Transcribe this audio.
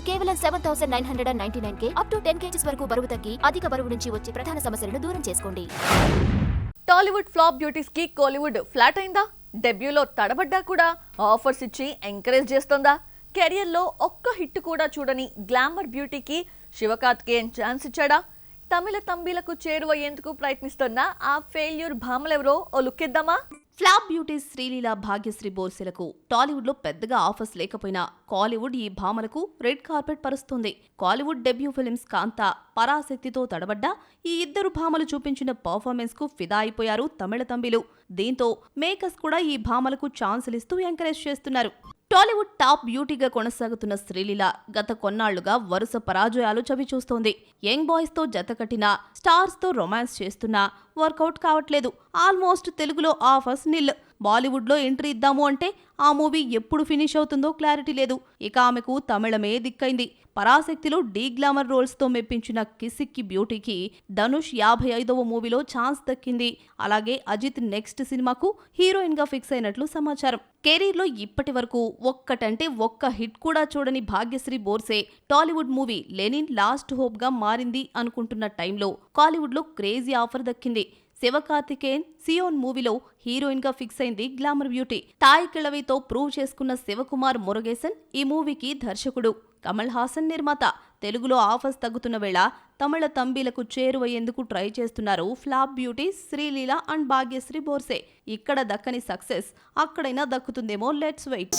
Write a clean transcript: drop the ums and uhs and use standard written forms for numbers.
కేవలం 7,999K up to 10 kgs వరకు బరువు తగ్గి అధిక బరువు నుంచి వచ్చే ప్రధాన సమస్యలను దూరం చేసుకోండి. టాలీవుడ్ ఫ్లాప్ బ్యూటీస్ కి కోలీవుడ్ ఫ్లాట్ అయిందా? డెబ్యూలో తడబడ్డా కూడా ఆఫర్స్ ఇచ్చి ఎంకరేజ్ చేస్తోందా? కెరియర్లో ఒక్క హిట్ కూడా చూడని గ్లామర్ బ్యూటీకి శివకార్తికేయన్ ఛాన్స్ ఇచ్చాడా? తమిళ తంబిలకు చేరువయ్యేందుకు ప్రయత్నిస్తున్న ఆ ఫెయిల్యూర్ భామలెవరో ఓ లుక్కిద్దామా? ఫ్లాప్ బ్యూటీస్ శ్రీలీల, భాగ్యశ్రీ బోర్సెలకు టాలీవుడ్ లో పెద్దగా ఆఫర్స్ లేకపోయినా కాలీవుడ్ ఈ భామలకు రెడ్ కార్పెట్ పరుస్తుంది. కాలీవుడ్ డెబ్యూ ఫిల్మ్స్ కాంతా, పరాశక్తితో తడబడ్డా ఈ ఇద్దరు భామలు చూపించిన పర్ఫార్మెన్స్ కు ఫిదా అయిపోయారు తమిళ తంబిలు. దీంతో మేకర్స్ కూడా ఈ భామలకు ఛాన్సులిస్తూ ఎంకరేజ్ చేస్తున్నారు. టాలీవుడ్ టాప్ బ్యూటీగా కొనసాగుతున్న శ్రీలీల గత కొన్నాళ్లుగా వరుస పరాజయాలు చవిచూస్తోంది. యంగ్ బాయ్స్ తో జతకట్టినా, స్టార్స్ తో రొమాన్స్ చేస్తున్నా వర్కౌట్ కావట్లేదు. ఆల్మోస్ట్ తెలుగులో ఆఫర్స్ నిల్. బాలీవుడ్ లో ఎంట్రీ ఇద్దాము అంటే ఆ మూవీ ఎప్పుడు ఫినిష్ అవుతుందో క్లారిటీ లేదు. ఇక ఆమెకు తమిళమే దిక్కైంది. పరాశక్తిలో డీ గ్లామర్ రోల్స్ తో మెప్పించిన కిసిక్కి బ్యూటీకి ధనుష్ 55వ మూవీలో ఛాన్స్ దక్కింది. అలాగే అజిత్ నెక్స్ట్ సినిమాకు హీరోయిన్ గా ఫిక్స్ అయినట్లు సమాచారం. కెరీర్ లో ఇప్పటి వరకు ఒక్కటంటే ఒక్క హిట్ కూడా చూడని Bhagyashri Borse Tollywood movie Lenin last hope గా మారింది అనుకుంటున్న టైంలో కాలీవుడ్ లో క్రేజీ ఆఫర్ దక్కింది. శివకార్తికేయన్ సియోన్ మూవీలో హీరోయిన్ గా ఫిక్స్ అయింది గ్లామర్ బ్యూటీ. తాయి కిళవితో ప్రూవ్ చేసుకున్న శివకుమార్ మురుగేసన్ ఈ మూవీకి దర్శకుడు. కమల్ హాసన్ నిర్మాత. తెలుగులో ఆఫర్స్ తగ్గుతున్న వేళ తమిళ తంబిలకు చేరువయ్యేందుకు ట్రై చేస్తున్నారు flop beauty Sreeleela and Bhagyashri Borse. ఇక్కడ దక్కని సక్సెస్ అక్కడైనా దక్కుతుందేమో, లెట్స్ వెయిట్.